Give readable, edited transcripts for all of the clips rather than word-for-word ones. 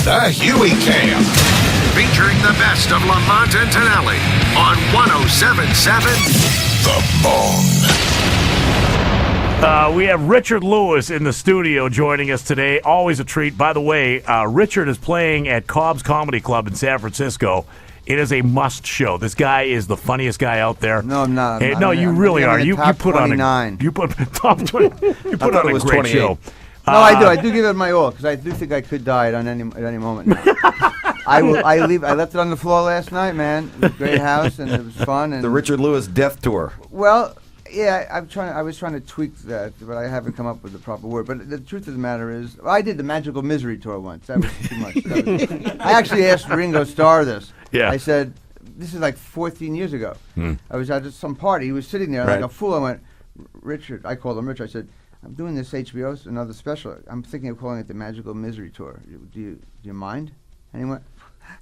The Huey Cam. Featuring the best of Lamont and Tonelli on 107.7 The Bone. We have Richard Lewis in the studio joining us today. Always a treat. By the way, Richard is playing at Cobb's Comedy Club in San Francisco. It is a must show. This guy is the funniest guy out there. No, I'm not. No, you really are. You put 29. on top 20. You put on a great 28. show. No, I do. I do give it my all because I do think I could die at any moment. Now. I left it on the floor last night, man. It was a great house and it was fun. And The Richard Lewis Death Tour. well, yeah, I was trying to tweak that, but I haven't come up with the proper word. But the truth of the matter is, I did the Magical Misery tour once. That was too much. I actually asked Ringo Starr this. Yeah. I said, this is like 14 years ago. I was at some party. He was sitting there Right. like a fool. I went, Richard. I called him Richard. I said, I'm doing this HBO, another special. I'm thinking of calling it the Magical Misery Tour. Do you mind? And he went.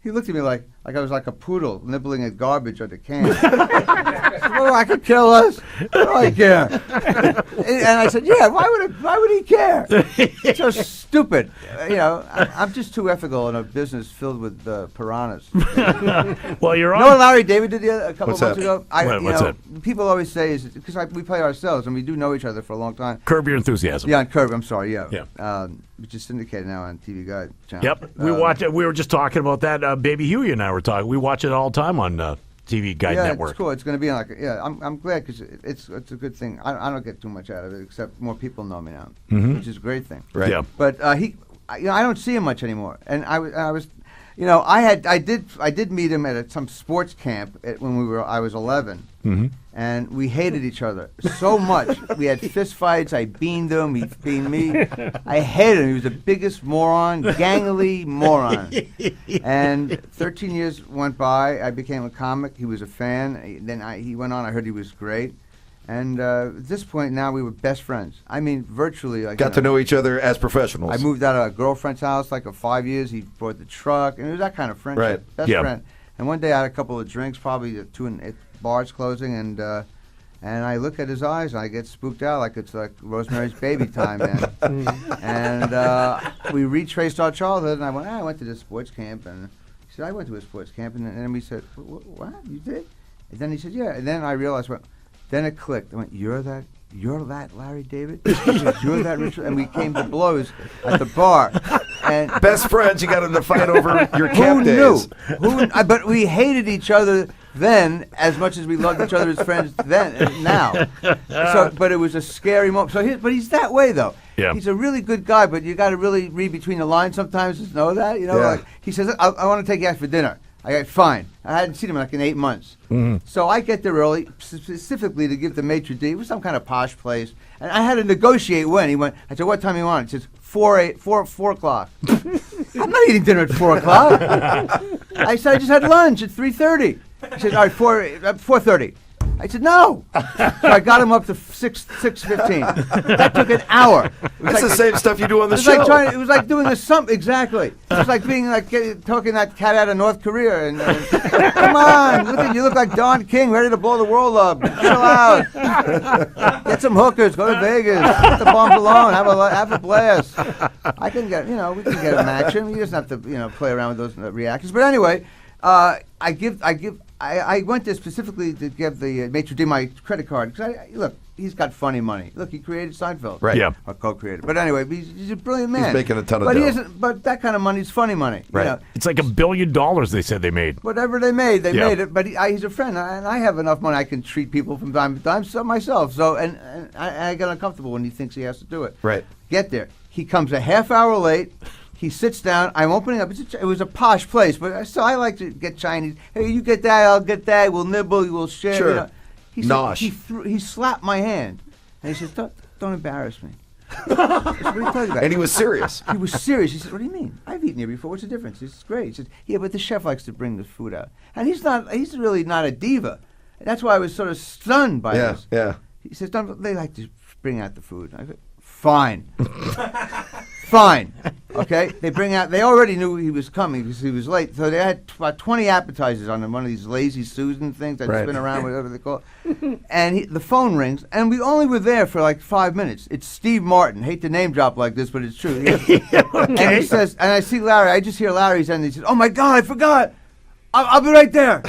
He looked at me like I was like a poodle nibbling at garbage or the can. Oh, I could kill us. What do I care? And I said, yeah. Why would he care? It's so stupid. I'm just too ethical in a business filled with piranhas. Well, you're You on. know what Larry David did a couple What's of months that? ago? What's that? People always say is because we play ourselves and we do know each other for a long time. Curb Your Enthusiasm. Yeah, on Curb. I'm sorry. Yeah. Yeah. Which is syndicated now on TV Guide channel. Yep. We watch it. We were just talking about that. Baby Huey and I were talking. We watch it all the time on TV Guide Yeah, Network. it's cool. It's going to be on I'm glad because it's a good thing. I don't get too much out of it except more people know me now, which is a great thing. Right. Yeah. But I don't see him much anymore. And I was, I did meet him at some sports camp when I was 11, and we hated each other so much. We had fist fights. I beaned him. He beaned me. I hated him. He was the biggest moron, gangly moron. And 13 years went by. I became a comic. He was a fan. Then he went on. I heard he was great. And at this point now we were best friends. I mean, virtually. Got to know each other as professionals. I moved out of a girlfriend's house like 5 years. He brought the truck, and it was that kind of friendship. Right. Best Yeah. friend. And one day I had a couple of drinks, probably bars closing, and I look at his eyes and I get spooked out like it's like Rosemary's Baby time, man. And we retraced our childhood, and I went, I went to this sports camp, and he said, I went to a sports camp, and then we said, what? You did? And then he said, yeah. And then I realized, then it clicked. I went, you're that Larry David? He said, you're that Richard? And we came to blows at the bar. And Best friends, you got to fight over your who camp days. knew? But we hated each other then as much as we loved each other as friends then and now. But it was a scary moment. But he's that way though. Yeah. He's a really good guy, but you got to really read between the lines sometimes to know that. Yeah. Like he says, I want to take you out for dinner. I go, fine. I hadn't seen him in 8 months. So I get there early, specifically to give the maitre d'. It was some kind of posh place. And I had to negotiate when. He went, I said, what time you want? He says, 4 o'clock. I'm not eating dinner at 4 o'clock. I said, I just had lunch at 3:30. He said, all right, 4:30. I said, no. So I got him up to 6:15. That took an hour. That's the same stuff you do on the It was show. it was like doing exactly. It was like being talking that cat out of North Korea and come on, you look like Don King, ready to blow the world up. Chill out. Get some hookers. Go to Vegas. Let the bums alone. Have a blast. I can get we can get him action. He doesn't have to play around with those reactions. But anyway, I went there specifically to give the maitre d' my credit card because look. He's got funny money. Look, he created Seinfeld. Right. Yeah. Or co-created. But anyway, he's a brilliant man. He's making a ton of but dough. He isn't. But that kind of money is funny money. Right. It's like $1 billion they said they made. Whatever they made, they Yeah. made it. But he's a friend, and I have enough money I can treat people from time to time, so myself. So, and I get uncomfortable when he thinks he has to do it. Right. Get there. He comes a half hour late. He sits down. I'm opening up. It was a posh place, but so I like to get Chinese. Hey, you get that, I'll get that. We'll nibble. We'll share. Sure. He said, Nosh. he slapped my hand, and he says, "Don't embarrass me." I said, what are you talking about? And he was serious. He was serious. He said, "What do you mean? I've eaten here before. What's the difference?" It's great. He said, "Yeah, but the chef likes to bring the food out, and he's really not a diva." That's why I was sort of stunned by this. Yeah. He says, "They like to bring out the food." I said, "Fine, fine." Okay, they bring out. They already knew he was coming because he was late. So they had about 20 appetizers on one of these Lazy Susan things that spin around, whatever they call it. And the phone rings, and we only were there for like 5 minutes. It's Steve Martin. Hate to name drop like this, but it's true. And he says, and I see Larry. I just hear Larry's end. He says, "Oh my God, I forgot. I'll be right there."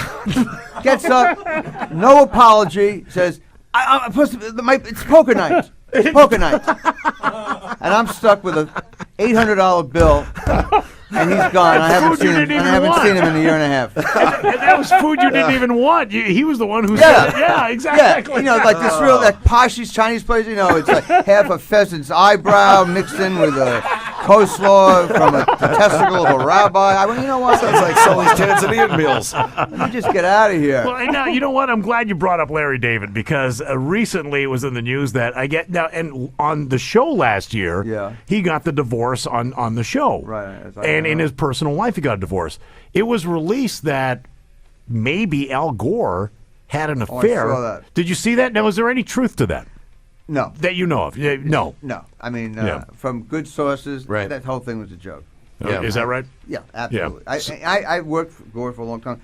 Gets up, no apology. Says, "It's poker night. It's poker night." And I'm stuck with a $800 bill, and he's gone. I haven't seen him. Seen him in a year and a half. And that was food you didn't even want. He was the one who said, "Yeah, exactly." Yeah, you know, like this real that poshy Chinese place. You know, it's like half a pheasant's eyebrow mixed in with a coleslaw from the testicle of a rabbi. I went, you know what? Sounds like Sully's Tanzanian meals. Let me just get out of here. Well, and now, you know what? I'm glad you brought up Larry David because recently it was in the news that and on the show last year, he got the divorce on the show. Right. And in his personal life, he got a divorce. It was released that maybe Al Gore had an affair. I saw that. Did you see that? Now, is there any truth to that? No. That you know of? No. No. I mean, from good sources, that whole thing was a joke. Yeah. Is that right? Yeah, absolutely. Yeah. I worked for Gore for a long time.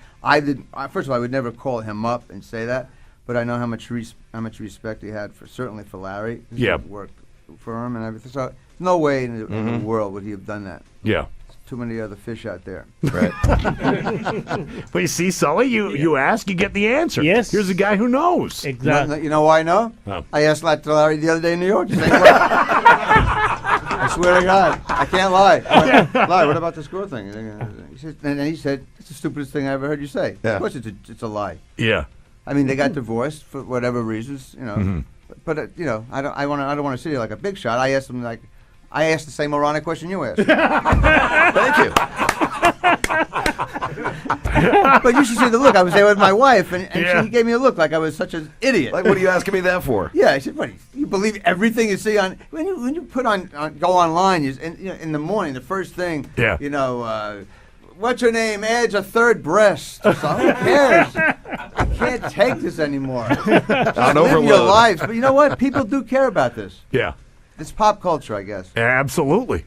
First of all, I would never call him up and say that, but I know how much respect he had certainly for Larry. He worked for him and everything. So no way in the world would he have done that. Yeah. Too many other fish out there. Right. But you see, Sully, you ask, you get the answer. Yes. Here's a guy who knows. Exactly. You know why I know? Oh. I asked that to Larry the other day in New York. I swear to God, I can't lie. Larry, what about the score thing? He said, "It's the stupidest thing I ever heard you say." Yeah. Of course, it's a lie. Yeah. I mean, they got divorced for whatever reasons, you know. Mm-hmm. But you know, I don't want to sit here like a big shot. I asked the same moronic question you asked. Thank you. But you should see the look. I was there with my wife, and she gave me a look like I was such an idiot. Like, what are you asking me that for? Yeah, I said, "What? You believe everything you see on when you put on go online? In the morning, the first thing, you know, what's her name adds a third breast. So who cares? I can't take this anymore. On Live overload. your lives, but you know what? People do care about this. Yeah. It's pop culture, I guess. Absolutely.